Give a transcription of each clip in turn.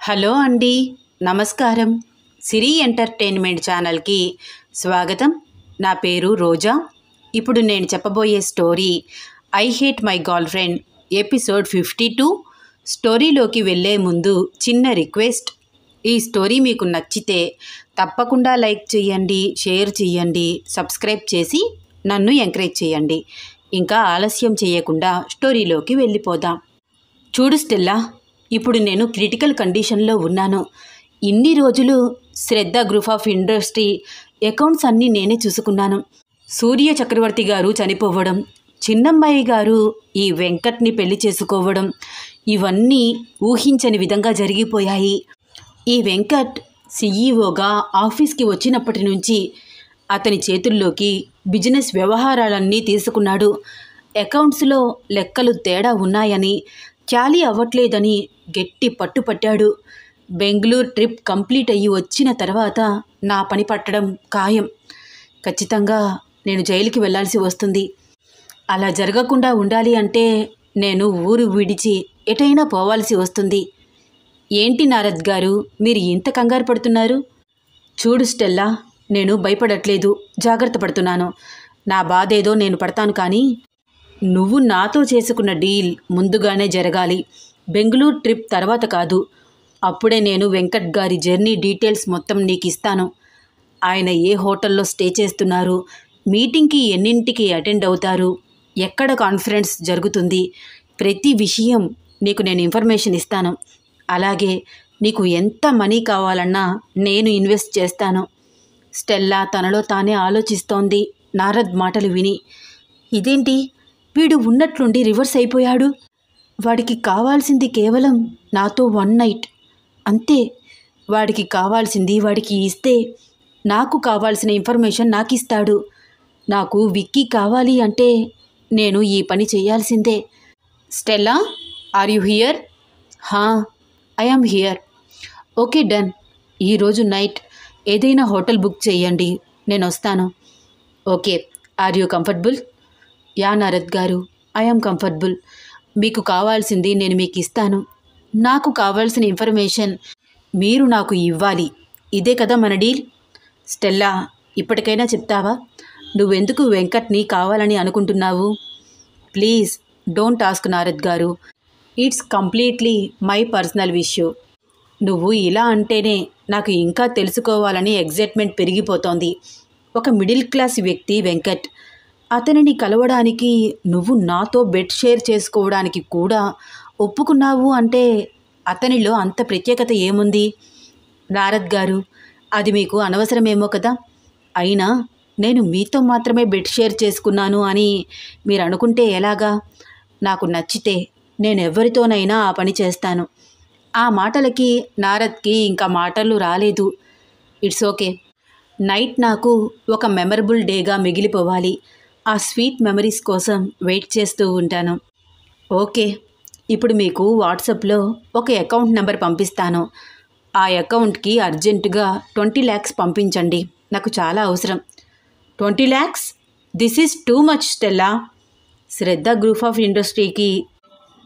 Hello అండి, నమస్కారం. సిరి entertainment ఛానల్కి స్వాగతం. నా పేరు రోజా. ఇప్పుడు నేను చెప్పబోయే story I hate my girl friend episode 52. స్టోరీలోకి వెళ్ళే ముందు చిన్న రిక్వెస్ట్. ఈ స్టోరీ మీకు నచ్చితే తప్పకుండా లైక్ చేయండి, షేర్ చేయండి, సబ్స్క్రైబ్ చేసి నన్ను ఎంకరేజ్ చేయండి. ఇంకా ఆలస్యం చేయకుండా స్టోరీలోకి వెళ్ళిపోదాం. చూడు స్టెల్లా, ఇప్పుడు నేను క్రిటికల్ కండిషన్లో ఉన్నాను. ఇన్ని రోజులు శ్రద్ధ గ్రూప్ ఆఫ్ ఇండస్ట్రీ అకౌంట్స్ అన్నీ నేనే చూసుకున్నాను. సూర్య చక్రవర్తి గారు చనిపోవడం, చిన్నమ్మాయి గారు ఈ వెంకట్ని పెళ్లి చేసుకోవడం, ఇవన్నీ ఊహించని విధంగా జరిగిపోయాయి. ఈ వెంకట్ సీఈఓగా ఆఫీస్కి వచ్చినప్పటి నుంచి అతని చేతుల్లోకి బిజినెస్ వ్యవహారాలన్నీ తీసుకున్నాడు. అకౌంట్స్లో లెక్కలు తేడా ఉన్నాయని, టాలీ అవ్వట్లేదని గట్టి పట్టుపట్టాడు. బెంగళూరు ట్రిప్ కంప్లీట్ అయ్యి వచ్చిన తర్వాత నా పని పట్టడం ఖాయం. ఖచ్చితంగా నేను జైలుకి వెళ్లాల్సి వస్తుంది. అలా జరగకుండా ఉండాలి అంటే నేను ఊరు విడిచి ఎటైనా పోవాల్సి వస్తుంది. ఏంటి నారద్ గారు, మీరు ఇంత కంగారు పడుతున్నారు? చూడు స్టెల్లా, నేను భయపడట్లేదు, జాగ్రత్త పడుతున్నాను. నా బాధ ఏదో నేను పడతాను, కానీ నువ్వు నాతో చేసుకున్న డీల్ ముందుగానే జరగాలి. బెంగళూరు ట్రిప్ తర్వాత కాదు. అప్పుడే నేను వెంకట్ గారి జర్నీ డీటెయిల్స్ మొత్తం నీకు ఇస్తాను. ఆయన ఏ హోటల్లో స్టే చేస్తున్నారు, మీటింగ్కి ఎన్నింటికి అటెండ్ అవుతారు, ఎక్కడ కాన్ఫరెన్స్ జరుగుతుంది, ప్రతి విషయం నీకు నేను ఇన్ఫర్మేషన్ ఇస్తాను. అలాగే నీకు ఎంత మనీ కావాలన్నా నేను ఇన్వెస్ట్ చేస్తాను. స్టెల్లా తనలో తానే ఆలోచిస్తోంది నారద్ మాటలు విని. ఇదేంటి, వీడు ఉన్నట్లుండి రివర్స్ అయిపోయాడు? వాడికి కావాల్సింది కేవలం నాతో 1 నైట్ అంతే. వాడికి కావాల్సింది వాడికి ఇస్తే నాకు కావాల్సిన ఇన్ఫర్మేషన్ నాకు ఇస్తాడు. నాకు విక్కీ కావాలి అంటే నేను ఈ పని చేయాల్సిందే. Stella, are you here? హా, I am here. Okay, done. ఈరోజు నైట్ ఏదైనా హోటల్ బుక్ చేయండి, నేను వస్తాను. Okay, are you comfortable? Ya Narad గారు, ఐ యామ్ కంఫర్టబుల్. మీకు కావాల్సింది నేను మీకు ఇస్తాను. నాకు కావాల్సిన ఇన్ఫర్మేషన్ మీరు నాకు ఇవ్వాలి. ఇదే కదా మన డీల్. స్టెల్లా, ఇప్పటికైనా చెప్తావా, నువ్వెందుకు వెంకట్ని కావాలని అనుకుంటున్నావు? ప్లీజ్ డోంట్ ఆస్క్ నారద్ గారు. It's completely my personal issue. నువ్వు ఇలా అంటేనే నాకు ఇంకా తెలుసుకోవాలని ఎగ్జైట్మెంట్ పెరిగిపోతోంది. ఒక మిడిల్ క్లాస్ వ్యక్తి వెంకట్. అతనిని కలవడానికి నువ్వు నాతో బెడ్ షేర్ చేసుకోవడానికి కూడా ఒప్పుకున్నావు అంటే అతనిలో అంత ప్రత్యేకత ఏముంది? నారద్ గారు, అది మీకు అనవసరమేమో కదా. అయినా నేను మీతో మాత్రమే బెడ్ షేర్ చేసుకున్నాను అని మీరు అనుకుంటే ఎలాగా? నాకు నచ్చితే నేను ఎవరితోనైనా ఆ పని చేస్తాను. ఆ మాటలకి నారద్కి ఇంకా మాటలు రాలేదు. It's okay. నైట్ నాకు ఒక మెమరబుల్ డేగా మిగిలిపోవాలి. ఆ స్వీట్ మెమరీస్ కోసం వెయిట్ చేస్తూ ఉంటాను. ఓకే, ఇప్పుడు మీకు వాట్సాప్లో ఒక అకౌంట్ నెంబర్ పంపిస్తాను. ఆ అకౌంట్కి అర్జెంటుగా 20 lakhs పంపించండి. నాకు చాలా అవసరం. 20 lakhs? This is too much Stella. Shraddha group of ఇండస్ట్రీకి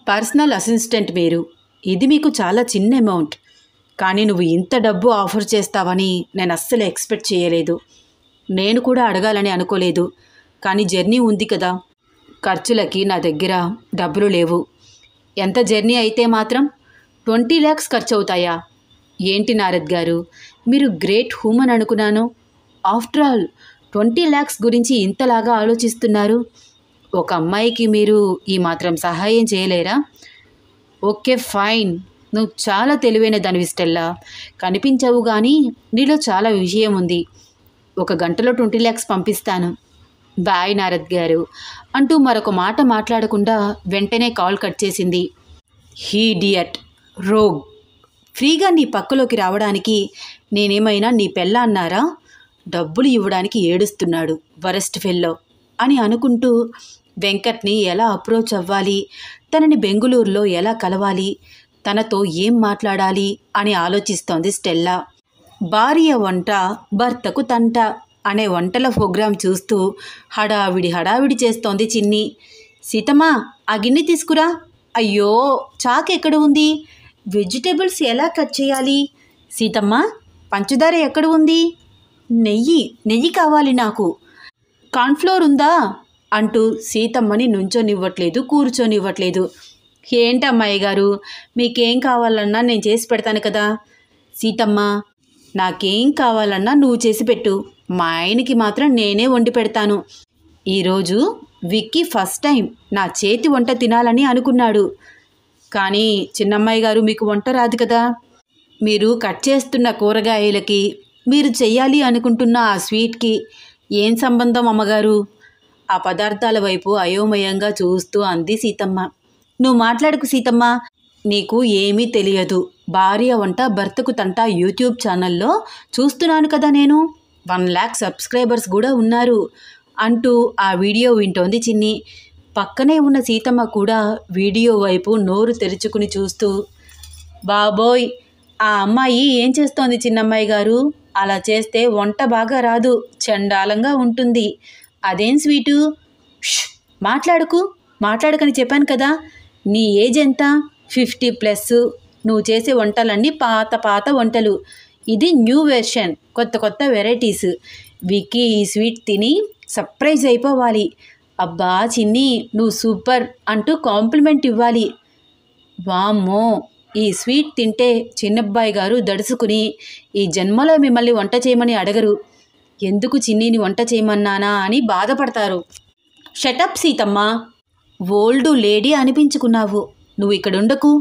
పర్సనల్ అసిస్టెంట్ మీరు. ఇది మీకు చాలా చిన్న అమౌంట్, కానీ నువ్వు ఇంత డబ్బు ఆఫర్ చేస్తావని నేను అస్సలు ఎక్స్పెక్ట్ చేయలేదు. నేను కూడా అడగాలని అనుకోలేదు, కానీ జర్నీ ఉంది కదా, ఖర్చులకి నా దగ్గర డబ్బులు లేవు. ఎంత జర్నీ అయితే మాత్రం 20 lakhs ఖర్చు అవుతాయా? ఏంటి నారద్ గారు, మీరు గ్రేట్ హ్యూమన్ అనుకున్నాను. ఆఫ్టర్ ఆల్ 20 lakhs గురించి ఇంతలాగా ఆలోచిస్తున్నారు. ఒక అమ్మాయికి మీరు ఈ మాత్రం సహాయం చేయలేరా? ఓకే ఫైన్, నువ్వు చాలా తెలివైన దానివి స్టెల్లా. కనిపించవు కానీ నీలో చాలా విషయం ఉంది. 1 గంటలో 20 lakhs పంపిస్తాను. బాయ్ నారద్ గారు అంటూ మరొక మాట మాట్లాడకుండా వెంటనే కాల్ కట్ చేసింది. హీడియట్, రోగ్, ఫ్రీగా నీ పక్కలోకి రావడానికి నేనేమైనా నీ పెళ్ళ అన్నారా? డబ్బులు ఇవ్వడానికి ఏడుస్తున్నాడు, వరెస్ట్ ఫెల్లో అని అనుకుంటూ వెంకట్ని ఎలా అప్రోచ్ అవ్వాలి, తనని బెంగుళూరులో ఎలా కలవాలి, తనతో ఏం మాట్లాడాలి అని ఆలోచిస్తోంది స్టెల్లా. భార్య వంట భర్తకు తంట అనే వంటల ప్రోగ్రాం చూస్తూ హడావిడి చేస్తోంది చిన్ని. సీతమ్మా, ఆ గిన్నె తీసుకురా. అయ్యో, చాకు ఎక్కడ ఉంది? వెజిటేబుల్స్ ఎలా కట్ చేయాలి? సీతమ్మ, పంచదార ఎక్కడ ఉంది? నెయ్యి కావాలి నాకు. కార్న్‌ఫ్లోర్ ఉందా? అంటూ సీతమ్మని నుంచోనివ్వట్లేదు, కూర్చోనివ్వట్లేదు. ఏంటమ్మాయి గారు, మీకేం కావాలన్నా నేను చేసి పెడతాను కదా. సీతమ్మ, నాకేం కావాలన్నా నువ్వు చేసి పెట్టు, మా ఆయనకి మాత్రం నేనే వండి పెడతాను. ఈరోజు విక్కీ ఫస్ట్ టైం నా చేతి వంట తినాలని అనుకున్నాడు. కానీ చిన్నమ్మాయి గారు, మీకు వంట రాదు కదా. మీరు కట్ చేస్తున్న కూరగాయలకి మీరు చెయ్యాలి అనుకుంటున్న ఆ స్వీట్కి ఏం సంబంధం అమ్మగారు? ఆ పదార్థాల వైపు అయోమయంగా చూస్తూ అంది సీతమ్మ. నువ్వు మాట్లాడకు సీతమ్మ, నీకు ఏమీ తెలియదు. భార్య వంట భర్తకు తంట యూట్యూబ్ ఛానల్లో చూస్తున్నాను కదా నేను. 1,00,000 సబ్స్క్రైబర్స్ కూడా ఉన్నారు అంటూ ఆ వీడియో వింటోంది చిన్ని. పక్కనే ఉన్న సీతమ్మ కూడా వీడియో వైపు నోరు తెరుచుకుని చూస్తూ, బాబోయ్, ఆ అమ్మాయి ఏం చేస్తోంది చిన్నమ్మాయి గారు? అలా చేస్తే వంట బాగా రాదు, చండాలంగా ఉంటుంది. అదేం స్వీటు? మాట్లాడకని చెప్పాను కదా. నీ ఏజ్ ఎంత? 50+. నువ్వు చేసే వంటలన్నీ పాత వంటలు. ఇది న్యూ వెర్షన్, కొత్త వెరైటీస్. విక్కీ ఈ స్వీట్ తిని సర్ప్రైజ్ అయిపోవాలి. అబ్బా చిన్ని, నువ్వు సూపర్ అంటూ కాంప్లిమెంట్ ఇవ్వాలి. వామ్మో, ఈ స్వీట్ తింటే చిన్నబ్బాయి గారు దడుచుకుని ఈ జన్మలో మిమ్మల్ని వంట చేయమని అడగరు. ఎందుకు చిన్నిని వంట చేయమన్నానా అని బాధపడతారు. షటప్ సీతమ్మ, ఓల్డ్ లేడీ అనిపించుకున్నావు. నువ్వు ఇక్కడుండకు,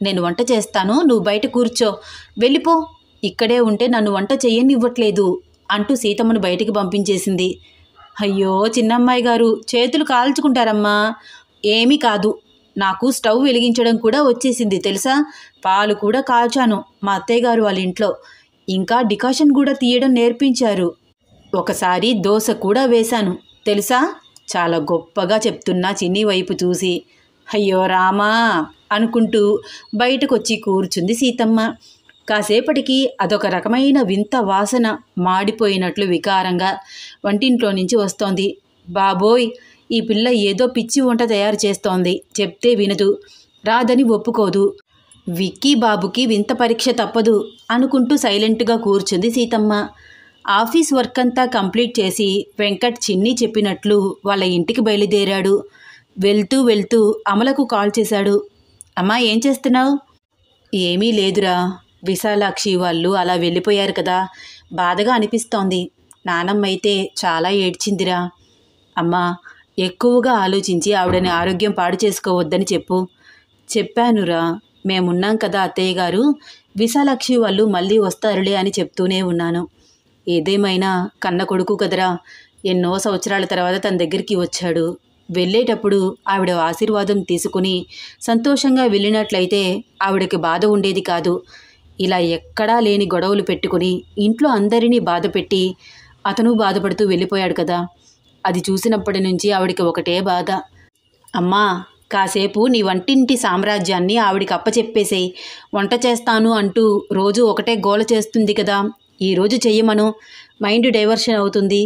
నేను వంట చేస్తాను, నువ్వు బయట కూర్చో. వెళ్ళిపో, ఇక్కడే ఉంటే నన్ను వంట చేయనివ్వట్లేదు అంటూ సీతమ్మను బయటికి పంపించేసింది. అయ్యో చిన్నమ్మాయి గారు, చేతులు కాల్చుకుంటారమ్మా. ఏమీ కాదు, నాకు స్టవ్ వెలిగించడం కూడా వచ్చేసింది తెలుసా. పాలు కూడా కాల్చాను మా అత్తయ్య గారు వాళ్ళ ఇంట్లో. ఇంకా డికాషన్ కూడా తీయడం నేర్పించారు. ఒకసారి దోశ కూడా వేశాను తెలుసా. చాలా గొప్పగా చెప్తున్నా చిన్ని వైపు చూసి. అయ్యో రామా అనుకుంటూ బయటకొచ్చి కూర్చుంది సీతమ్మ. కాసేపటికి అదొక రకమైన వింత వాసన మాడిపోయినట్లు వికారంగా వంటింట్లో నుంచి వస్తోంది. బాబోయ్, ఈ పిల్ల ఏదో పిచ్చి వంట తయారు చేస్తోంది. చెప్తే వినదు, రాదని ఒప్పుకోదు. విక్కీ బాబుకి వింత పరీక్ష తప్పదు అనుకుంటూ సైలెంట్గా కూర్చుంది సీతమ్మ. ఆఫీస్ వర్క్ అంతా కంప్లీట్ చేసి వెంకట్ చిన్ని చెప్పినట్లు వాళ్ళ ఇంటికి బయలుదేరాడు. వెళ్తూ అమలకు కాల్ చేశాడు. అమ్మా, ఏం చేస్తున్నావు? ఏమీ లేదురా, విశాలాక్షి వాళ్ళు అలా వెళ్ళిపోయారు కదా, బాధగా అనిపిస్తోంది. నానమ్మ అయితే చాలా ఏడ్చిందిరా. అమ్మా, ఎక్కువగా ఆలోచించి ఆవిడని ఆరోగ్యం పాడు చేసుకోవద్దని చెప్పు. చెప్పానురా, మేమున్నాం కదా అత్తయ్య గారు, విశాలాక్షి వాళ్ళు మళ్ళీ వస్తారులే అని చెప్తూనే ఉన్నాను. ఏదేమైనా కన్న కొడుకు కదరా, ఎన్నో సంవత్సరాల తర్వాత తన దగ్గరికి వచ్చాడు. వెళ్ళేటప్పుడు ఆవిడ ఆశీర్వాదం తీసుకుని సంతోషంగా వెళ్ళినట్లయితే ఆవిడకి బాధ ఉండేది కాదు. ఇలా ఎక్కడా లేని గొడవలు పెట్టుకుని ఇంట్లో అందరినీ బాధ పెట్టి అతను బాధపడుతూ వెళ్ళిపోయాడు కదా. అది చూసినప్పటి నుంచి ఆవిడికి ఒకటే బాధ. అమ్మా, కాసేపు నీ వంటింటి సామ్రాజ్యాన్ని ఆవిడికి అప్పచెప్పేసేయి. వంట చేస్తాను అంటూ రోజు ఒకటే గోల చేస్తుంది కదా, ఈరోజు చెయ్యమను, మైండ్ డైవర్షన్ అవుతుంది.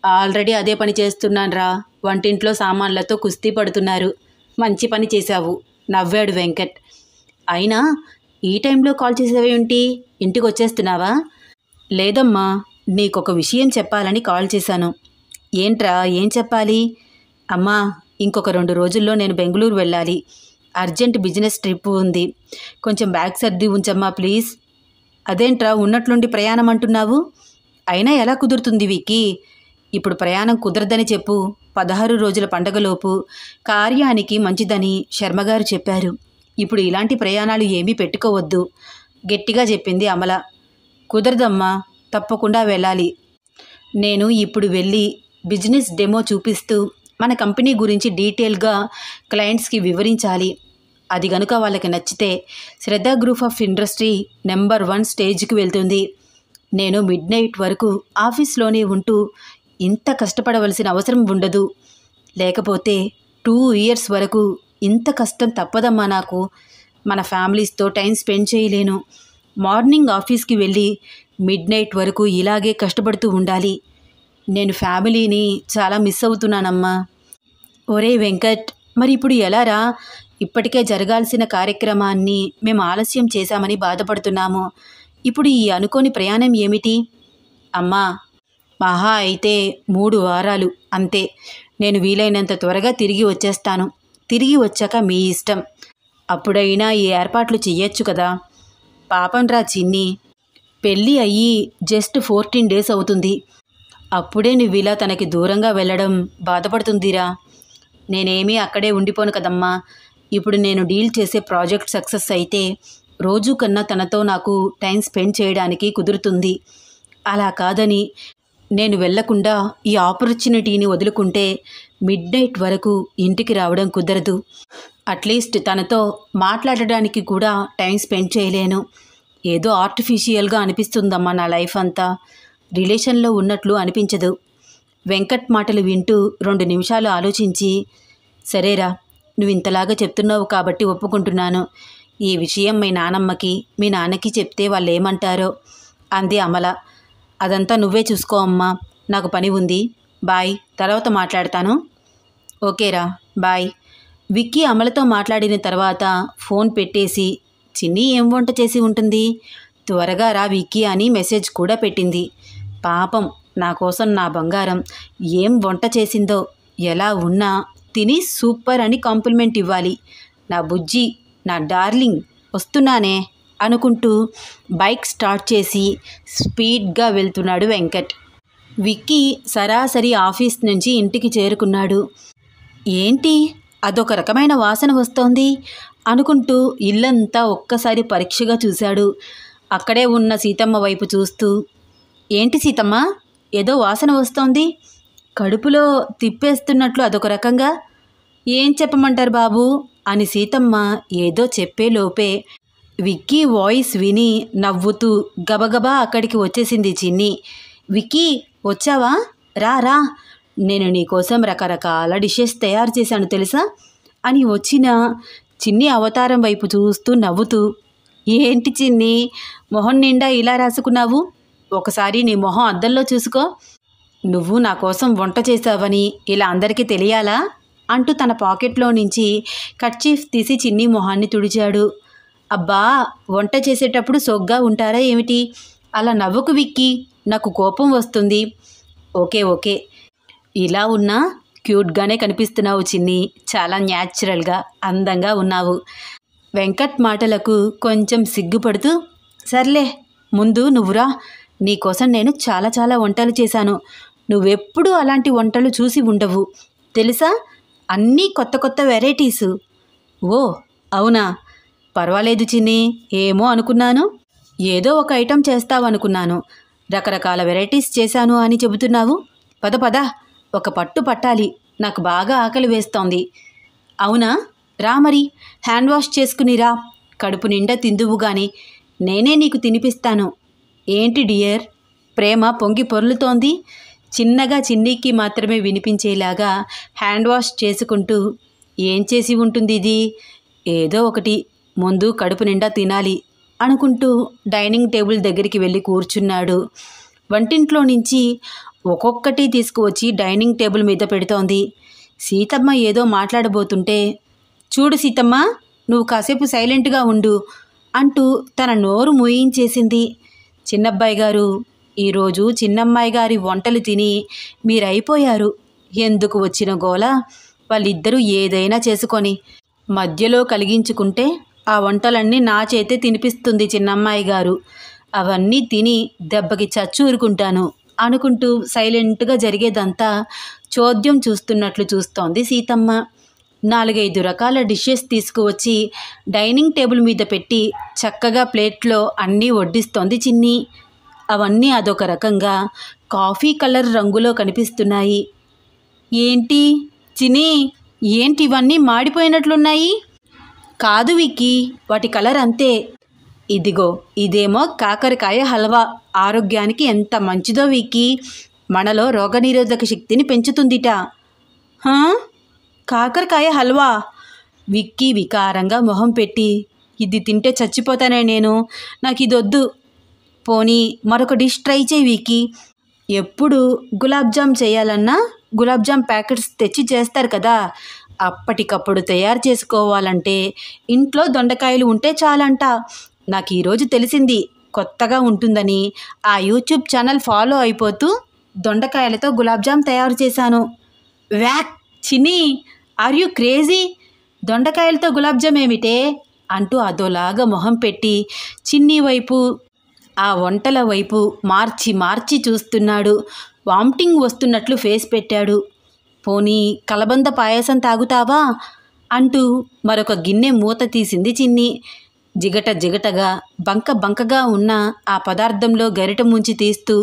ఆల్రెడీ అదే పని చేస్తున్నానురా. వంటింట్లో సామాన్లతో కుస్తీ పడుతున్నారు. మంచి పని చేశావు, నవ్వాడు వెంకట్. అయినా ఈ టైంలో కాల్ చేసావేంటి? ఇంటికి వచ్చేస్తున్నావా? లేదమ్మా, నీకొక విషయం చెప్పాలని కాల్ చేశాను. ఏంట్రా, ఏం చెప్పాలి? అమ్మా, ఇంకొక 2 రోజుల్లో నేను బెంగళూరు వెళ్ళాలి. అర్జెంట్ బిజినెస్ ట్రిప్ ఉంది. కొంచెం బ్యాగ్ సర్ది ఉంచమ్మా ప్లీజ్. అదేంట్రా, ఉన్నట్లుండి ప్రయాణం అంటున్నావు? అయినా ఎలా కుదురుతుంది విక్కీ? ఇప్పుడు ప్రయాణం కుదరదని చెప్పు. 16 రోజుల పండగలోపు కార్యానికి మంచిదని శర్మగారు చెప్పారు. ఇప్పుడు ఇలాంటి ప్రయాణాలు ఏమీ పెట్టుకోవద్దు, గట్టిగా చెప్పింది అమల. కుదరదమ్మా, తప్పకుండా వెళ్ళాలి. నేను ఇప్పుడు వెళ్ళి బిజినెస్ డెమో చూపిస్తూ మన కంపెనీ గురించి డీటెయిల్గా క్లయింట్స్కి వివరించాలి. అది గనుక వాళ్ళకి నచ్చితే శ్రద్ధ గ్రూప్ ఆఫ్ ఇండస్ట్రీ నెంబర్ 1 స్టేజ్కి వెళ్తుంది. నేను మిడ్నైట్ వరకు ఆఫీస్లోనే ఉంటూ ఇంత కష్టపడవలసిన అవసరం ఉండదు. లేకపోతే 2 ఇయర్స్ వరకు ఇంత కష్టం తప్పదమ్మా నాకు. మన ఫ్యామిలీస్తో టైం స్పెండ్ చేయలేను. మార్నింగ్ ఆఫీస్కి వెళ్ళి మిడ్నైట్ వరకు ఇలాగే కష్టపడుతూ ఉండాలి. నేను ఫ్యామిలీని చాలా మిస్ అవుతున్నానమ్మా. ఒరే వెంకట్, మరి ఇప్పుడు ఎలారా? ఇప్పటికే జరగాల్సిన కార్యక్రమాన్ని మేము ఆలస్యం చేశామని బాధపడుతున్నాము. ఇప్పుడు ఈ అనుకోని ప్రయాణం ఏమిటి? అమ్మా, మహా అయితే 3 వారాలు అంతే. నేను వీలైనంత త్వరగా తిరిగి వచ్చేస్తాను. తిరిగి వచ్చాక మీ ఇష్టం. అప్పుడైనా ఈ ఏర్పాట్లు చెయ్యొచ్చు కదా. పాపం రా చిన్ని, పెళ్ళి అయ్యి జస్ట్ 14 డేస్ అవుతుంది. అప్పుడే నువ్వు ఇలా తనకి దూరంగా వెళ్ళడం బాధపడుతుందిరా. నేనేమీ అక్కడే ఉండిపోను కదమ్మా. ఇప్పుడు నేను డీల్ చేసే ప్రాజెక్ట్ సక్సెస్ అయితే రోజు కన్నా తనతో నాకు టైం స్పెండ్ చేయడానికి కుదురుతుంది. అలా కాదని నేను వెళ్లకుండా ఈ ఆపర్చునిటీని వదులుకుంటే మిడ్ నైట్ వరకు ఇంటికి రావడం కుదరదు. అట్లీస్ట్ తనతో మాట్లాడడానికి కూడా టైం స్పెండ్ చేయలేను. ఏదో ఆర్టిఫిషియల్గా అనిపిస్తుందమ్మా నా లైఫ్ అంతా. రిలేషన్లో ఉన్నట్లు అనిపించదు. వెంకట్ మాటలు వింటూ 2 నిమిషాలు ఆలోచించి, సరేరా, నువ్వు ఇంతలాగా చెప్తున్నావు కాబట్టి ఒప్పుకుంటున్నాను. ఈ విషయం మీ నానమ్మకి మీ నాన్నకి చెప్తే వాళ్ళు ఏమంటారో అంది అమల. అదంతా నువ్వే చూసుకో అమ్మా, నాకు పని ఉంది. బాయ్, తర్వాత మాట్లాడతాను. ఓకేరా, బాయ్. విక్కీ అమలతో మాట్లాడిన తర్వాత ఫోన్ పెట్టేసి, చిన్ని ఏం వంట చేసి ఉంటుంది, త్వరగా రా విక్కీ అని మెసేజ్ కూడా పెట్టింది. పాపం నా కోసం నా బంగారం ఏం వంట చేసిందో, ఎలా ఉన్నా తిని సూపర్ అని కాంప్లిమెంట్ ఇవ్వాలి. నా బుజ్జి, నా డార్లింగ్, వస్తున్నానే అనుకుంటూ బైక్ స్టార్ట్ చేసి స్పీడ్గా వెళ్తున్నాడు వెంకట్. విక్కీ సరాసరి ఆఫీస్ నుంచి ఇంటికి చేరుకున్నాడు. ఏంటి అదొక రకమైన వాసన వస్తోంది అనుకుంటూ ఇల్లంతా ఒక్కసారి పరీక్షగా చూశాడు. అక్కడే ఉన్న సీతమ్మ వైపు చూస్తూ, ఏంటి సీతమ్మ, ఏదో వాసన వస్తోంది, కడుపులో తిప్పేస్తున్నట్లు అదొక రకంగా, ఏం చెప్పమంటారు బాబు అని సీతమ్మ ఏదో చెప్పేలోపే విక్కీ వాయిస్ విని నవ్వుతూ గబగబా అక్కడికి వచ్చేసింది చిన్ని. విక్కీ, వచ్చావా? రా రా, నేను నీకోసం రకరకాల డిషెస్ తయారు చేశాను తెలుసా అని వచ్చిన చిన్ని అవతారం వైపు చూస్తూ నవ్వుతూ, ఏంటి చిన్ని, మొహం నిండా ఇలా రాసుకున్నావు, ఒకసారి నీ మొహం అద్దంలో చూసుకో, నువ్వు నా కోసం వంట చేశావని ఇలా అందరికీ తెలియాలా అంటూ తన పాకెట్లో నుంచి కర్చీఫ్ తీసి చిన్ని మొహాన్ని తుడిచాడు. అబ్బా, వంట చేసేటప్పుడు సొగ్గా ఉంటారా ఏమిటి? అలా నవ్వుకు విక్కీ, నాకు కోపం వస్తుంది. ఓకే ఓకే, ఇలా ఉన్నా క్యూట్గానే కనిపిస్తున్నావు చిన్ని, చాలా న్యాచురల్గా అందంగా ఉన్నావు. వెంకట్ మాటలకు కొంచెం సిగ్గుపడుతూ, సర్లే ముందు నువ్వురా, నీకోసం నేను చాలా చాలా వంటలు చేశాను. నువ్వెప్పుడూ అలాంటి వంటలు చూసి ఉండవు తెలుసా, అన్నీ కొత్త కొత్త వెరైటీసు. ఓ అవునా, పర్వాలేదు చిన్ని, ఏమో అనుకున్నాను, ఏదో ఒక ఐటెం చేస్తావనుకున్నాను. రకరకాల వెరైటీస్ చేశాను అని చెబుతున్నావు. పద పద, ఒక పట్టు పట్టాలి, నాకు బాగా ఆకలి వేస్తోంది. అవునా, రా మరి, హ్యాండ్ వాష్ చేసుకునిరా, కడుపు నిండా తిందువు గాని, నేనే నీకు తినిపిస్తాను. ఏంటి డియర్, ప్రేమ పొంగి పొర్లుతోంది. చిన్నగా చిన్నీకి మాత్రమే వినిపించేలాగా హ్యాండ్ వాష్ చేసుకుంటూ, ఏం చేసి ఉంటుంది ఇది, ఏదో ఒకటి, ముందు కడుపు నిండా తినాలి అనుకుంటూ డైనింగ్ టేబుల్ దగ్గరికి వెళ్ళి కూర్చున్నాడు. వంటింట్లో నుంచి ఒక్కొక్కటి తీసుకువచ్చి డైనింగ్ టేబుల్ మీద పెడుతోంది. సీతమ్మ ఏదో మాట్లాడబోతుంటే, చూడు సీతమ్మ, నువ్వు కాసేపు సైలెంట్గా ఉండు అంటూ తన నోరు మూయించేసింది. చిన్నబ్బాయి గారు, ఈరోజు చిన్నమ్మాయి గారి వంటలు తిని మీరైపోయారు. ఎందుకు వచ్చిన గోల, వాళ్ళిద్దరూ ఏదైనా చేసుకొని మధ్యలో కలిగించుకుంటే ఆ వంటలన్నీ నా చేతే తినిపిస్తుంది చిన్నమ్మాయి గారు. అవన్నీ తిని దెబ్బకి చచ్చూరుకుంటాను అనుకుంటూ సైలెంట్గా జరిగేదంతా చోద్యం చూస్తున్నట్లు చూస్తోంది సీతమ్మ. 4-5 రకాల డిషెస్ తీసుకువచ్చి డైనింగ్ టేబుల్ మీద పెట్టి చక్కగా ప్లేట్లో అన్నీ వడ్డిస్తోంది చిన్ని. అవన్నీ అదొక రకంగా కాఫీ కలర్ రంగులో కనిపిస్తున్నాయి. ఏంటి చిన్ని, ఏంటి ఇవన్నీ మాడిపోయినట్లున్నాయి? కాదు విక్కీ, వాటి కలర్ అంతే. ఇదిగో ఇదేమో కాకరకాయ హల్వా, ఆరోగ్యానికి ఎంత మంచిదో విక్కీ, మనలో రోగనిరోధక శక్తిని పెంచుతుందిట. కాకరకాయ హల్వా? విక్కీ వికారంగా మొహం పెట్టి, ఇది తింటే చచ్చిపోతానే నేను, నాకు ఇది వద్దు. పోనీ మరొక డిష్ ట్రై చేయి విక్కీ. ఎప్పుడు గులాబ్ జామ్ చేయాలన్నా గులాబ్ జామ్ ప్యాకెట్స్ తెచ్చి చేస్తారు కదా, అప్పటికప్పుడు తయారు చేసుకోవాలంటే ఇంట్లో దొండకాయలు ఉంటే చాలంట. నాకు ఈరోజు తెలిసింది కొత్తగా ఉంటుందని ఆ యూట్యూబ్ ఛానల్ ఫాలో అయిపోతూ దొండకాయలతో గులాబ్ జామ్ తయారు చేశాను. వ్యాక్ చిన్ని, ఆర్ యూ క్రేజీ? దొండకాయలతో గులాబ్ జామ్ ఏమిటే అంటూ అదోలాగా మొహం పెట్టి చిన్ని వైపు ఆ వంటల వైపు మార్చి మార్చి చూస్తున్నాడు. వామిటింగ్ వస్తున్నట్లు ఫేస్ పెట్టాడు. పోనీ కలబంద పాయసం తాగుతావా అంటూ మరొక గిన్నె మూత తీసింది చిన్ని. జిగట జిగటగా బంక బంకగా ఉన్న ఆ పదార్థంలో గరిట ముంచి తీస్తూ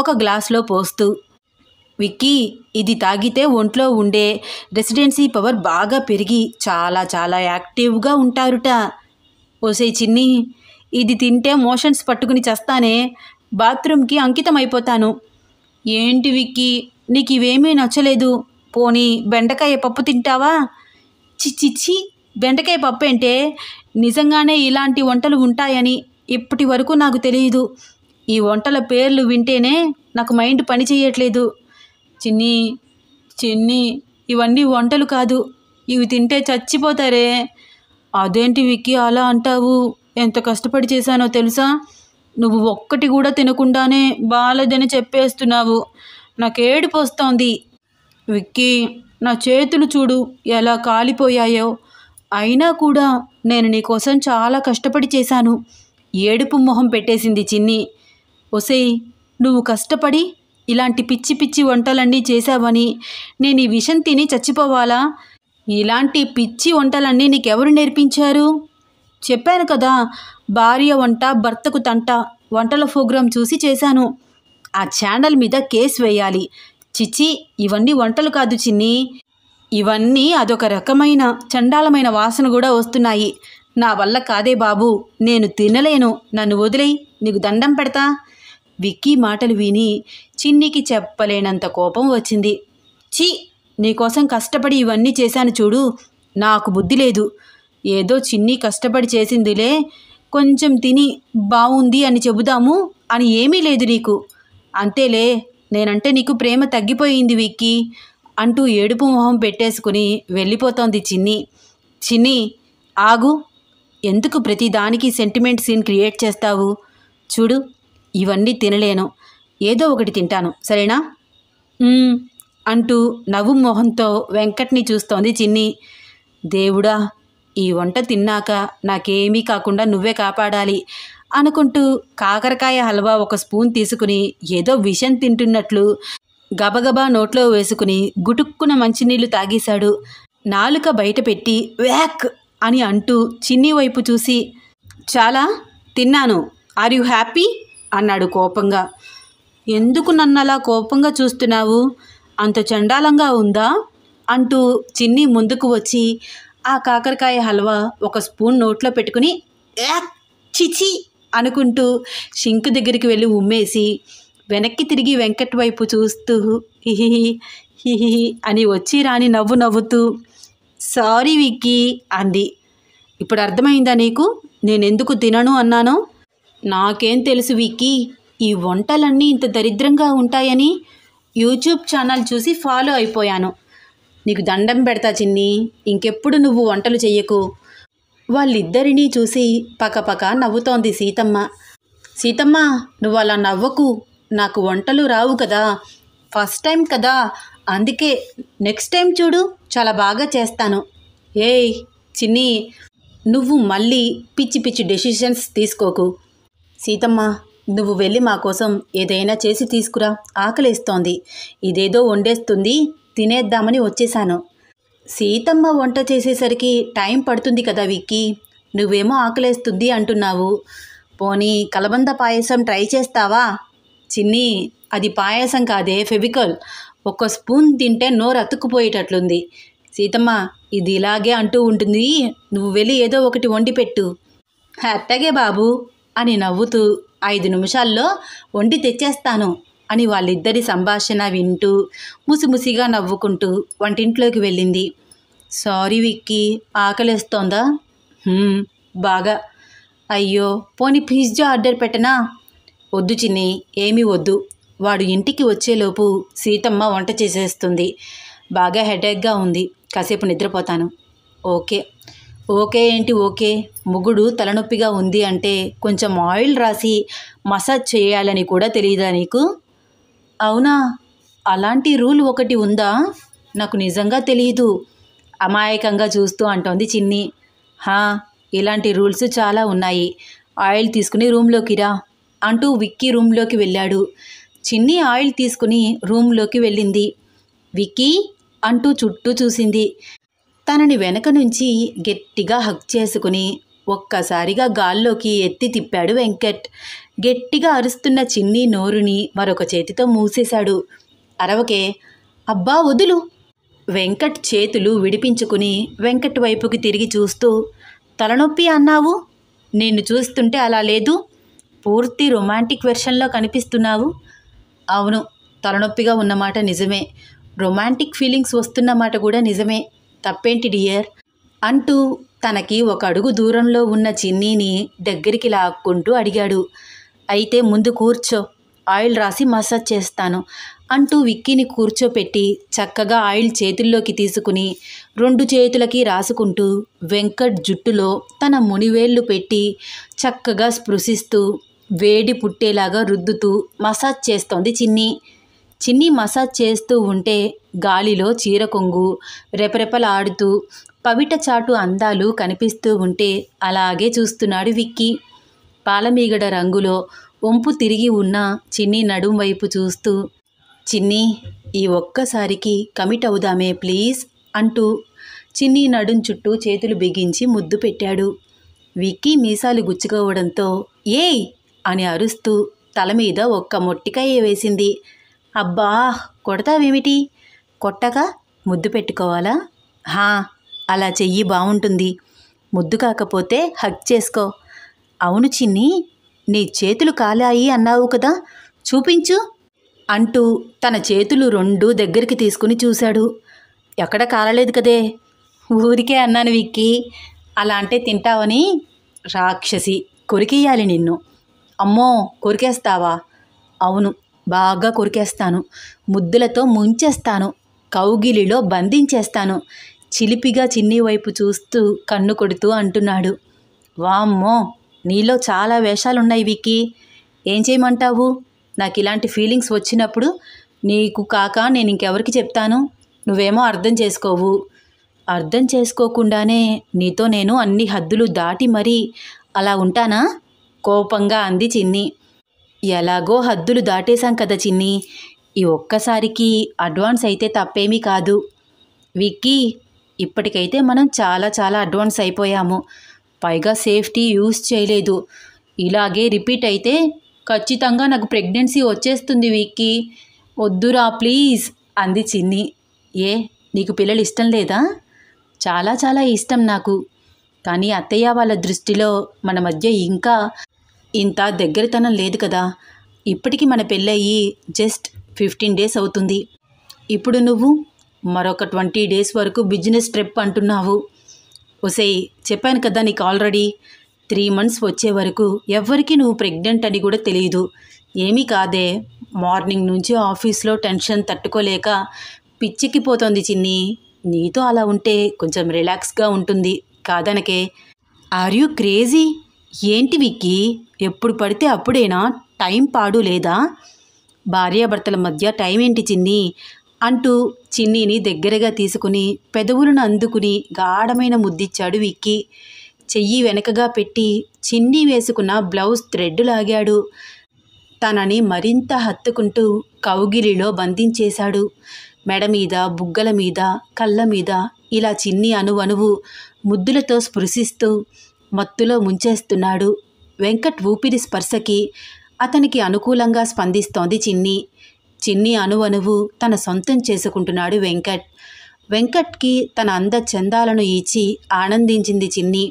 ఒక గ్లాసులో పోస్తూ, విక్కీ, ఇది తాగితే ఒంట్లో ఉండే రెసిడెన్సీ పవర్ బాగా పెరిగి చాలా చాలా యాక్టివ్గా ఉంటారుట. ఓసే చిన్ని, ఇది తింటే మోషన్స్ పట్టుకుని చేస్తానే, బాత్రూమ్కి అంకితం అయిపోతాను. ఏంటి విక్కీ, నీకు ఇవేమీ నచ్చలేదు? పోనీ బెండకాయ పప్పు తింటావా? చిచ్చిచ్చి, బెండకాయ పప్పు ఏంటే? నిజంగానే ఇలాంటి వంటలు ఉంటాయని ఇప్పటి వరకు నాకు తెలియదు. ఈ వంటల పేర్లు వింటేనే నాకు మైండ్ పని చేయట్లేదు. చిన్ని చిన్ని, ఇవన్నీ వంటలు కాదు, ఇవి తింటే చచ్చిపోతారే. అదేంటి విక్కీ అలా అంటావు? ఎంత కష్టపడి చేశానో తెలుసా? నువ్వు ఒక్కటి కూడా తినకుండానే బాలేదని చెప్పేస్తున్నావు. నాకు ఏడుపు వస్తోంది. విక్కీ, నా చేతులు చూడు ఎలా కాలిపోయాయో. అయినా కూడా నేను నీకోసం చాలా కష్టపడి చేశాను. ఏడుపు మొహం పెట్టేసింది చిన్ని. ఒసేయ్, నువ్వు కష్టపడి ఇలాంటి పిచ్చి పిచ్చి వంటలన్నీ చేశావని నేను ఈ విషం తిని చచ్చిపోవాలా? ఇలాంటి పిచ్చి వంటలన్నీ నీకెవరు నేర్పించారు? చెప్పాను కదా, భార్య వంట భర్తకు తంట వంటల ప్రోగ్రాం చూసి చేశాను. ఆ ఛానల్ మీద కేసు వేయాలి. చిచ్చి, ఇవన్నీ వంటలు కాదు చిన్ని, ఇవన్నీ అదొక రకమైన చండాలమైన వాసన కూడా వస్తున్నాయి. నా వల్ల కాదే బాబు, నేను తినలేను, నన్ను వదిలేయి, నీకు దండం పెడతా. విక్కీ మాటలు విని చిన్నికి చెప్పలేనంత కోపం వచ్చింది. ఛీ, నీకోసం కష్టపడి ఇవన్నీ చేశాను చూడు, నాకు బుద్ధి లేదు. ఏదో చిన్ని కష్టపడి చేసిందిలే, కొంచెం తిని బాగుంది అని చెబుదాము అని ఏమీ లేదు నీకు. అంతేలే, నేనంటే నీకు ప్రేమ తగ్గిపోయింది విక్కీ అంటూ ఏడుపు మొహం పెట్టేసుకుని వెళ్ళిపోతోంది చిన్ని. చిన్ని, ఆగు, ఎందుకు ప్రతిదానికి సెంటిమెంట్ సీన్ క్రియేట్ చేస్తావు? చూడు, ఇవన్నీ తినలేను, ఏదో ఒకటి తింటాను, సరేనా? అంటూ నవ్వు మొహంతో వెంకట్ని చూస్తోంది చిన్ని. దేవుడా, ఈ వంట తిన్నాక నాకేమీ కాకుండా నువ్వే కాపాడాలి అనుకుంటూ కాకరకాయ హల్వా ఒక స్పూన్ తీసుకుని ఏదో విషం తింటున్నట్లు గబగబా నోట్లో వేసుకుని గుటుక్కున మంచినీళ్లు తాగేశాడు. నాలుక బయట పెట్టి వ్యాక్ అని అంటూ చిన్ని వైపు చూసి, చాలా తిన్నాను, ఆర్ యు హ్యాపీ అన్నాడు కోపంగా. ఎందుకు నన్నలా కోపంగా చూస్తున్నావు? అంత చండాలంగా ఉందా అంటూ చిన్ని ముందుకు వచ్చి ఆ కాకరకాయ హల్వా ఒక స్పూన్ నోట్లో పెట్టుకుని యాక్ చిచి అనుకుంటూ షింక్ దగ్గరికి వెళ్ళి ఉమ్మేసి వెనక్కి తిరిగి వెంకట్ వైపు చూస్తూ హిహిహి హిహిహి అని వచ్చి రాని నవ్వు నవ్వుతూ, సారీ విక్కీ అంది. ఇప్పుడు అర్థమైందా నీకు నేనెందుకు తినను అన్నానో? నాకేం తెలుసు విక్కీ, ఈ వంటలన్నీ ఇంత దరిద్రంగా ఉంటాయని యూట్యూబ్ ఛానల్ చూసి ఫాలో అయిపోయాను. నీకు దండం పెడతా చిన్ని, ఇంకెప్పుడు నువ్వు వంటలు చెయ్యకు. వాళ్ళిద్దరినీ చూసి పకపక నవ్వుతోంది సీతమ్మ. సీతమ్మ, నువ్వు అలా నవ్వకు, నాకు వంటలు రావు కదా, ఫస్ట్ టైం కదా, అందుకే నెక్స్ట్ టైం చూడు చాలా బాగా చేస్తాను. ఏయ్ చిన్ని, నువ్వు మళ్ళీ పిచ్చి పిచ్చి డెసిషన్స్ తీసుకోకు. సీతమ్మ, నువ్వు వెళ్ళి మా కోసం ఏదైనా చేసి తీసుకురా, ఆకలేస్తోంది. ఇదేదో వండేస్తుంది, తినేద్దామని వచ్చేశాను. సీతమ్మ వంట చేసేసరికి టైం పడుతుంది కదా విక్కీ, నువ్వేమో ఆకలేస్తుంది అంటున్నావు. పోనీ కలబంద పాయసం ట్రై చేస్తావా? చిన్ని, అది పాయసం కాదే, ఫెవికల్. ఒక స్పూన్ తింటే నోరు అతుక్కుపోయేటట్లుంది. సీతమ్మ, ఇది ఇలాగే అంటూ ఉంటుంది, నువ్వు వెళ్ళి ఏదో ఒకటి వండి పెట్టు. అట్టగే బాబు అని నవ్వుతూ 5 నిమిషాల్లో వండి తెచ్చేస్తాను అని వాళ్ళిద్దరి సంభాషణ వింటూ ముసిముసిగా నవ్వుకుంటూ వంటింట్లోకి వెళ్ళింది. సారీ విక్కీ, ఆకలేస్తోందా? బాగా. అయ్యో, పోనీ పిజ్జా ఆర్డర్ పెట్టనా? వద్దు చిన్ని, ఏమీ వద్దు. వాడు ఇంటికి వచ్చేలోపు సీతమ్మ వంట చేసేస్తుంది. బాగా హెడేక్గా ఉంది, కాసేపు నిద్రపోతాను. ఓకే. ఓకే ఏంటి ఓకే, మొగుడు తలనొప్పిగా ఉంది అంటే కొంచెం ఆయిల్ రాసి మసాజ్ చేయాలని కూడా తెలియదా నీకు? అవునా? అలాంటి రూల్ ఒకటి ఉందా? నాకు నిజంగా తెలియదు. అమాయకంగా చూస్తూ అంటోంది చిన్ని. హా, ఇలాంటి రూల్స్ చాలా ఉన్నాయి. ఆయిల్ తీసుకుని రూమ్లోకి రా అంటూ విక్కీ రూమ్లోకి వెళ్ళాడు. చిన్ని ఆయిల్ తీసుకుని రూమ్లోకి వెళ్ళింది. విక్కీ అంటూ చుట్టూ చూసింది. తనని వెనక నుంచి గట్టిగా హగ్ చేసుకుని ఒక్కసారిగా గాల్లోకి ఎత్తి తిప్పాడు వెంకట్. గట్టిగా అరుస్తున్న చిన్ని నోరుని మరొక చేతితో మూసేశాడు. అరవకే, అబ్బా వదులు. వెంకట్ చేతులు విడిపించుకుని వెంకట్ వైపుకి తిరిగి చూస్తూ, తలనొప్పి అన్నావు, నిన్ను చూస్తుంటే అలా లేదు, పూర్తి రొమాంటిక్ వెర్షన్లో కనిపిస్తున్నావు. అవును, తలనొప్పిగా ఉన్నమాట నిజమే, రొమాంటిక్ ఫీలింగ్స్ వస్తున్నమాట కూడా నిజమే. తప్పేంటి డియర్ అంటూ తనకి ఒక అడుగు దూరంలో ఉన్న చిన్నీని దగ్గరికి లాక్కుంటూ అడిగాడు. అయితే ముందు కూర్చో, ఆయిల్ రాసి మసాజ్ చేస్తాను అంటూ విక్కీని కూర్చోపెట్టి చక్కగా ఆయిల్ చేతుల్లోకి తీసుకుని 2 చేతులకి రాసుకుంటూ వెంకట్ జుట్టులో తన మునివేళ్లు పెట్టి చక్కగా స్పృశిస్తూ వేడి పుట్టేలాగా రుద్దుతూ మసాజ్ చేస్తోంది చిన్ని. చిన్ని మసాజ్ చేస్తూ ఉంటే గాలిలో చీర కొంగు రెపరెపలాడుతూ పవిట చాటు అందాలు కనిపిస్తూ ఉంటే అలాగే చూస్తున్నాడు విక్కీ. పాలమీగడ రంగులో వంపు తిరిగి ఉన్న చిన్ని నడుం వైపు చూస్తూ, చిన్ని ఈ ఒక్కసారికి కమిట్ అవుదామే ప్లీజ్ అంటూ చిన్ని నడుం చుట్టూ చేతులు బిగించి ముద్దు పెట్టాడు. విక్కీ మీసాలు గుచ్చుకోవడంతో ఏయ్ అని అరుస్తూ తల మీద ఒక్క మొట్టికాయ వేసింది. అబ్బా కొడతావేమిటి? కొట్టక ముద్దు పెట్టుకోవాలా? హా, అలా చెయ్యి బాగుంటుంది. ముద్దు కాకపోతే హగ్ చేసుకో. అవును చిన్ని, నీ చేతులు కాలాయి అన్నావు కదా, చూపించు అంటూ తన చేతులు 2 దగ్గరికి తీసుకుని చూశాడు. ఎక్కడ కాలలేదు కదే, ఊరికే అన్నాను విక్కీ. అలా అంటే తింటావని. రాక్షసి, కొరికేయాలి నిన్ను. అమ్మో, కొరికేస్తావా? అవును, బాగా కొరికేస్తాను. ముద్దులతో ముంచేస్తాను, కౌగిలిలో బంధించేస్తాను. చిలిపిగా చిన్ని వైపు చూస్తూ కన్ను కొడుతూ అంటున్నాడు. వామ్మో, నీలో చాలా వేషాలున్నాయి విక్కీ. ఏం చేయమంటావు? నాకు ఇలాంటి ఫీలింగ్స్ వచ్చినప్పుడు నీకు కాక నేను ఇంకెవరికి చెప్తాను? నువ్వేమో అర్థం చేసుకోవు. అర్థం చేసుకోకుండానే నీతో నేను అన్ని హద్దులు దాటి మరీ అలా ఉంటానా? కోపంగా అంది చిన్ని. ఎలాగో హద్దులు దాటేశాం కదా చిన్ని, ఈ ఒక్కసారికి అడ్వాన్స్ అయితే తప్పేమీ కాదు. విక్కీ, ఇప్పటికైతే మనం చాలా చాలా అడ్వాన్స్ అయిపోయాము. పైగా సేఫ్టీ యూజ్ చేయలేదు. ఇలాగే రిపీట్ అయితే ఖచ్చితంగా నాకు ప్రెగ్నెన్సీ వచ్చేస్తుంది విక్కీ. వద్దురా ప్లీజ్ అంది చిన్ని. ఏ, నీకు పిల్లలు ఇష్టం లేదా? చాలా చాలా ఇష్టం నాకు. కానీ అత్తయ్య వాళ్ళ దృష్టిలో మన మధ్య ఇంకా ఇంత దగ్గరతనం లేదు కదా. ఇప్పటికి మన పెళ్ళయి జస్ట్ 15 డేస్ అవుతుంది. ఇప్పుడు నువ్వు మరొక 20 డేస్ వరకు బిజినెస్ ట్రిప్ అంటున్నావు. ఒసేయ్, చెప్పాను కదా నీకు ఆల్రెడీ. 3 మంత్స్ వచ్చే వరకు ఎవ్వరికి నువ్వు ప్రెగ్నెంట్ అని కూడా తెలియదు. ఏమీ కాదే, మార్నింగ్ నుంచి ఆఫీస్లో టెన్షన్ తట్టుకోలేక పిచ్చెక్కిపోతోంది చిన్ని. నీతో అలా ఉంటే కొంచెం రిలాక్స్గా ఉంటుంది, కాదనకే. Are you crazy? ఏంటి విక్కీ, ఎప్పుడు పడితే అప్పుడేనా? టైం పాడు లేదా? భార్యాభర్తల మధ్య టైం ఏంటి చిన్ని అంటూ చిన్నీని దగ్గరగా తీసుకుని పెదవులను అందుకుని గాఢమైన ముద్దిచ్చాడు విక్కీ. చెయ్యి వెనకగా పెట్టి చిన్ని వేసుకున్న బ్లౌజ్ థ్రెడ్ లాగాడు. తనని మరింత హత్తుకుంటూ కౌగిలిలో బంధించేశాడు. మెడ మీద, బుగ్గల మీద, కళ్ళ మీద ఇలా చిన్ని అణువణువు ముద్దులతో స్పృశిస్తూ మత్తులో ముంచేస్తున్నాడు. వెంకట్ ఊపిరి స్పర్శకి అతనికి అనుకూలంగా స్పందిస్తోంది చిన్ని. చిన్ని అణువణువు తన సొంతం చేసుకుంటున్నాడు వెంకట్. వెంకట్కి తన అందచందాలను ఇచ్చి ఆనందించింది చిన్ని.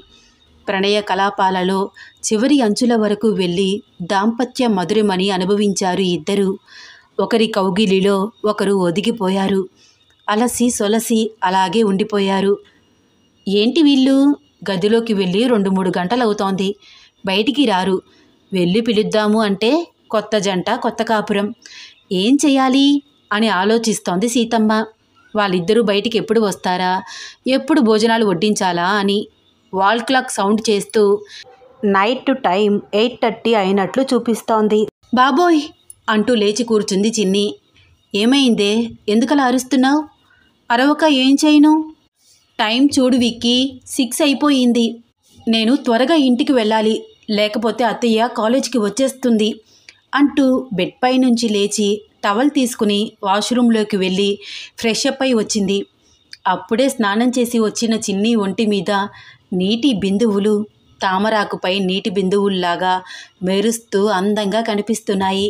ప్రణయ కలాపాలలో చివరి అంచుల వరకు వెళ్ళి దాంపత్య మధురిమని అనుభవించారు ఇద్దరు. ఒకరి కౌగిలిలో ఒకరు ఒదిగిపోయారు. అలసి సొలసి అలాగే ఉండిపోయారు. ఏంటి వీళ్ళు? గదిలోకి వెళ్ళి 2-3 గంటలవుతోంది, బయటికి రారు. వెళ్ళి పిలుద్దాము అంటే కొత్త జంట, కొత్త కాపురం. ఏం చెయ్యాలి అని ఆలోచిస్తోంది సీతమ్మ. వాళ్ళిద్దరూ బయటికి ఎప్పుడు వస్తారా, ఎప్పుడు భోజనాలు వడ్డించాలా అని వాల్ క్లాక్ సౌండ్ చేస్తూ నైట్ టైం 8:30 అయినట్లు చూపిస్తోంది. బాబోయ్ అంటూ లేచి కూర్చుంది చిన్ని. ఏమైందే, ఎందుకలా అరుస్తున్నావు? అరవక ఏం చేయను? టైం చూడు విక్కీ, 6 అయిపోయింది. నేను త్వరగా ఇంటికి వెళ్ళాలి, లేకపోతే అత్తయ్య కాలేజీకి వచ్చేస్తుంది అంటూ బెడ్ పై నుంచి లేచి టవల్ తీసుకుని వాష్రూమ్లోకి వెళ్ళి ఫ్రెష్ అప్ అయి వచ్చింది. అప్పుడే స్నానం చేసి వచ్చిన చిన్ని ఒంటి మీద నీటి బిందువులు తామరాకుపై నీటి బిందువుల్లాగా మెరుస్తూ అందంగా కనిపిస్తున్నాయి.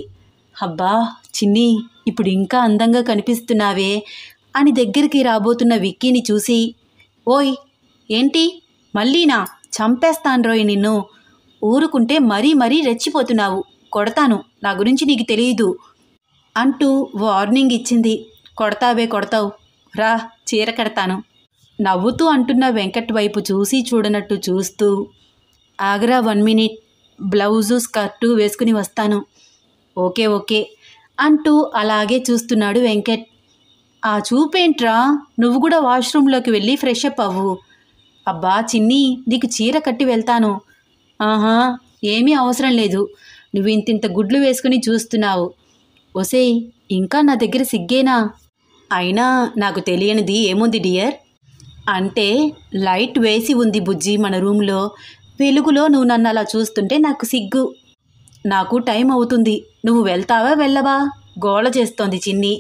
అబ్బా చిన్ని, ఇప్పుడు ఇంకా అందంగా కనిపిస్తున్నావే అని దగ్గరికి రాబోతున్న విక్కీని చూసి, ఓయ్ ఏంటి మళ్ళీనా? చంపేస్తాన్రోయ్ నిన్ను. ఊరుకుంటే మరీ మరీ రెచ్చిపోతున్నావు, కొడతాను, నా గురించి నీకు తెలియదు అంటూ వార్నింగ్ ఇచ్చింది. కొడతావే కొడతావు, రా చీర కడతాను నవ్వుతూ అంటున్న వెంకట్ వైపు చూసి చూడనట్టు చూస్తూ, ఆగరా 1 మినిట్, బ్లౌజు స్కర్టు వేసుకుని వస్తాను. ఓకే ఓకే అంటూ అలాగే చూస్తున్నాడు వెంకట్. ఆ చూపేంట్రా, నువ్వు కూడా వాష్రూమ్లోకి వెళ్ళి ఫ్రెష్ అప్ అవ్వు. అబ్బా చిన్ని, నీకు చీర కట్టి వెళ్తాను. ఆహా, ఏమీ అవసరం లేదు, నువ్వు ఇంతింత గుడ్లు వేసుకుని చూస్తున్నావు. ఒసేయ్, ఇంకా నా దగ్గర సిగ్గేనా? అయినా నాకు తెలియనిది ఏముంది డియర్. అంటే లైట్ వేసి ఉంది బుజ్జి మన రూమ్లో, వెలుగులో నువ్వు నన్ను అలా చూస్తుంటే నాకు సిగ్గు. నాకు టైం అవుతుంది, నువ్వు వెళ్తావా వెళ్ళవా? గోల చేస్తోంది చిన్ని.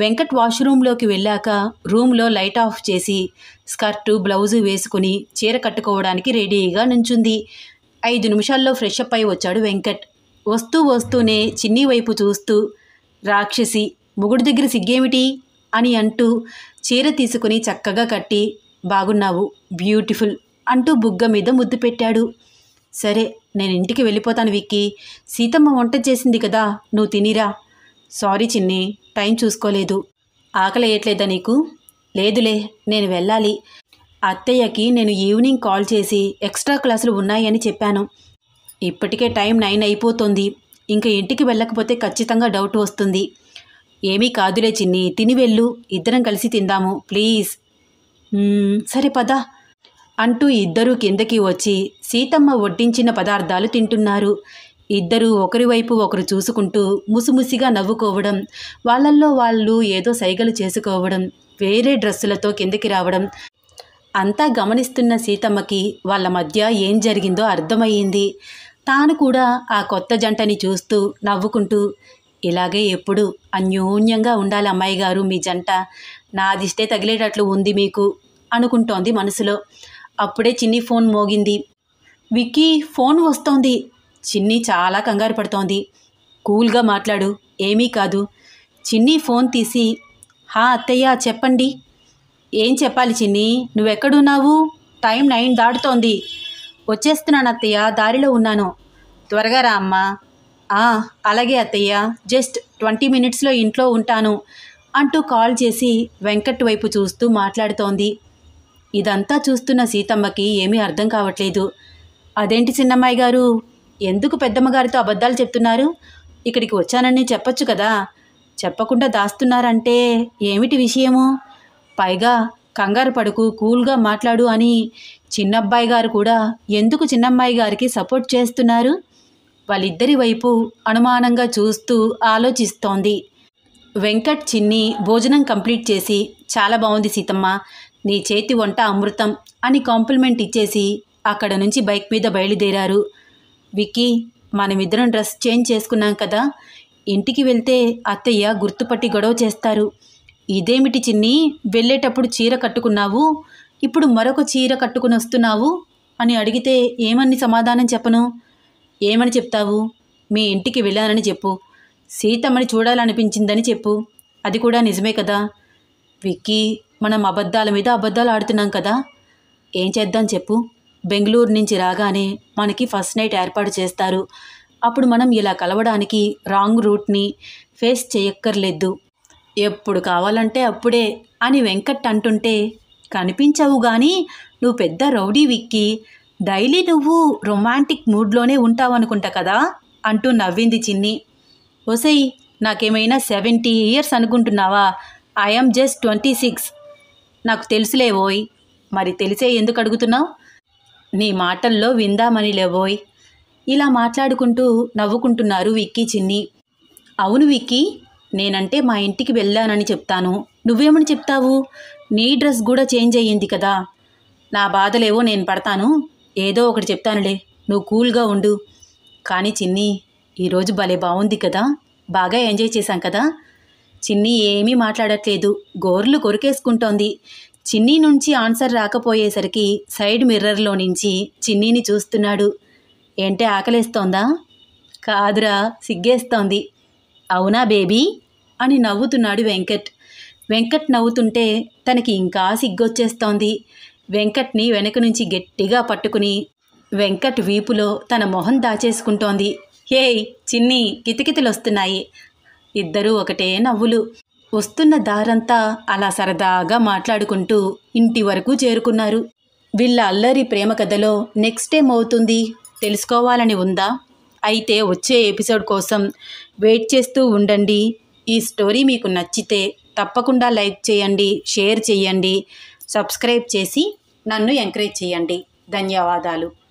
వెంకట్ వాష్రూమ్లోకి వెళ్ళాక రూమ్లో లైట్ ఆఫ్ చేసి స్కర్టు బ్లౌజు వేసుకుని చీర కట్టుకోవడానికి రెడీగా నుంచుంది. 5 నిమిషాల్లో ఫ్రెష్ అప్ అయి వచ్చాడు వెంకట్. వస్తూనే చిన్ని వైపు చూస్తూ, రాక్షసి, మొగుడి దగ్గర సిగ్గేమిటి అని అంటూ చీర తీసుకుని చక్కగా కట్టి, బాగున్నావు, బ్యూటిఫుల్ అంటూ బుగ్గ మీద ముద్దు పెట్టాడు. సరే, నేను ఇంటికి వెళ్ళిపోతాను విక్కీ, సీతమ్మ వంట చేసింది కదా, నువ్వు తినిరా. సారీ చిన్ని, టైం చూసుకోలేదు. ఆకలి వేయట్లేదా నీకు? లేదులే, నేను వెళ్ళాలి. అత్తయ్యకి నేను ఈవినింగ్ కాల్ చేసి ఎక్స్ట్రా క్లాసులు ఉన్నాయని చెప్పాను. ఇప్పటికే టైం 9 అయిపోతుంది, ఇంకా ఇంటికి వెళ్ళకపోతే ఖచ్చితంగా డౌట్ వస్తుంది. ఏమీ కాదులే చిన్ని, తిని వెళ్ళు, ఇద్దరం కలిసి తిందాము ప్లీజ్. సరే పద అంటూ ఇద్దరూ కిందకి వచ్చి సీతమ్మ వడ్డించిన పదార్థాలు తింటున్నారు. ఇద్దరూ ఒకరి వైపు ఒకరు చూసుకుంటూ ముసిముసిగా నవ్వుకోవడం, వాళ్ళల్లో వాళ్ళు ఏదో సైగలు చేసుకోవడం, వేరే డ్రెస్సులతో కిందకి రావడం అంతా గమనిస్తున్న సీతమ్మకి వాళ్ళ మధ్య ఏం జరిగిందో అర్థమయ్యింది. తాను కూడా ఆ కొత్త జంటని చూస్తూ నవ్వుకుంటూ, ఇలాగే ఎప్పుడు అన్యోన్యంగా ఉండాలి అమ్మాయి గారు మీ జంట, నాదిష్టే తగిలేటట్లు ఉంది మీకు అనుకుంటోంది మనసులో. అప్పుడే చిన్ని ఫోన్ మోగింది. విక్కీ, ఫోన్ వస్తోంది. చిన్ని చాలా కంగారు పడుతోంది. కూల్గా మాట్లాడు, ఏమీ కాదు. చిన్ని ఫోన్ తీసి, హా అత్తయ్య చెప్పండి. ఏం చెప్పాలి చిన్ని, నువ్వెక్కడున్నావు? టైం 9 దాటుతోంది. వచ్చేస్తున్నాను అత్తయ్య, దారిలో ఉన్నాను. త్వరగా రా అమ్మా. అలాగే అత్తయ్య, జస్ట్ 20 మినిట్స్లో ఇంట్లో ఉంటాను అంటూ కాల్ చేసి వెంకట్ వైపు చూస్తూ మాట్లాడుతోంది. ఇదంతా చూస్తున్న సీతమ్మకి ఏమీ అర్థం కావట్లేదు. అదేంటి చిన్నమ్మాయి గారు, ఎందుకు పెద్దమ్మగారితో అబద్ధాలు చెప్తున్నారు? ఇక్కడికి వచ్చానని చెప్పొచ్చు కదా, చెప్పకుండా దాస్తున్నారంటే ఏమిటి విషయము? పైగా కంగారు పడుకు, కూల్గా మాట్లాడు అని చిన్నబ్బాయి గారు కూడా ఎందుకు చిన్నమ్మాయి గారికి సపోర్ట్ చేస్తున్నారు? వాళ్ళిద్దరి వైపు అనుమానంగా చూస్తూ ఆలోచిస్తోంది. వెంకట్ చిన్ని భోజనం కంప్లీట్ చేసి, చాలా బాగుంది సీతమ్మ, నీ చేతి వంట అమృతం అని కాంప్లిమెంట్ ఇచ్చేసి అక్కడ నుంచి బైక్ మీద బయలుదేరారు. విక్కీ, మనమిద్దరం డ్రెస్ చేంజ్ చేసుకున్నాం కదా, ఇంటికి వెళ్తే అత్తయ్య గుర్తుపట్టి గొడవ చేస్తారు. ఇదేమిటి చిన్ని, వెళ్ళేటప్పుడు చీర కట్టుకున్నావు, ఇప్పుడు మరొక చీర కట్టుకుని వస్తున్నావు అని అడిగితే ఏమని సమాధానం చెప్పను? ఏమని చెప్తావు? మీ ఇంటికి వెళ్ళానని చెప్పు, సీతమ్మని చూడాలనిపించిందని చెప్పు, అది కూడా నిజమే కదా. విక్కీ, మనం అబద్ధాల మీద అబద్ధాలు ఆడుతున్నాం కదా, ఏం చేద్దాం చెప్పు? బెంగళూరు నుంచి రాగానే మనకి ఫస్ట్ నైట్ ఏర్పాటు చేస్తారు. అప్పుడు మనం ఇలా కలవడానికి రాంగ్ రూట్ని ఫేస్ చేయక్కర్లేదు, ఎప్పుడు కావాలంటే అప్పుడే అని వెంకట్ అంటుంటే, కనిపించవు కానీ నువ్వు పెద్ద రౌడీ విక్కీ, డైలీ నువ్వు రొమాంటిక్ మూడ్లోనే ఉంటావనుకుంటా కదా అంటూ నవ్వింది చిన్ని. ఒసేయ్, నాకేమైనా 70 ఇయర్స్ అనుకుంటున్నావా? I'm just 26. నాకు తెలుసులేవోయ్. మరి తెలిసే ఎందుకు అడుగుతున్నావు? నీ మాటల్లో విందామని లేవోయ్. ఇలా మాట్లాడుకుంటూ నవ్వుకుంటున్నారు విక్కీ చిన్ని. అవును విక్కీ, నేనంటే మా ఇంటికి వెళ్ళానని చెప్తాను. నువ్వేమని చెప్తావు? నీ డ్రెస్ కూడా చేంజ్ అయ్యింది కదా. నా బాధలేవో నేను పడతాను. ఏదో ఒకటి చెప్తానులే, నువ్వు కూల్గా ఉండు. కానీ చిన్ని, ఈరోజు భలే బాగుంది కదా. బాగా ఎంజాయ్ చేశాం కదా. చిన్ని ఏమీ మాట్లాడట్లేదు, గోర్లు కొరికేసుకుంటోంది. చిన్ని నుంచి ఆన్సర్ రాకపోయేసరికి సైడ్ మిర్రర్లో నుంచి చిన్నీని చూస్తున్నాడు. ఏంటే ఆకలేస్తోందా? కాదురా, సిగ్గేస్తోంది. అవునా బేబీ అని నవ్వుతున్నాడు వెంకట్. వెంకట్ నవ్వుతుంటే తనకి ఇంకా సిగ్గొచ్చేస్తోంది. వెంకట్ని వెనక నుంచి గట్టిగా పట్టుకుని వెంకట్ వీపులో తన మొహం దాచేసుకుంటోంది. హేయ్ చిన్ని, కితకితలొస్తున్నాయి. ఇద్దరూ ఒకటే నవ్వులు. వస్తున్న దారంతా అలా సరదాగా మాట్లాడుకుంటూ ఇంటి వరకు చేరుకున్నారు. వీళ్ళ అల్లరి ప్రేమ కథలో నెక్స్ట్ ఏమవుతుంది తెలుసుకోవాలని ఉందా? అయితే వచ్చే ఎపిసోడ్ కోసం వెయిట్ చేస్తూ ఉండండి. ఈ స్టోరీ మీకు నచ్చితే తప్పకుండా లైక్ చేయండి, షేర్ చేయండి, సబ్స్క్రైబ్ చేసి నన్ను ఎంకరేజ్ చేయండి. ధన్యవాదాలు.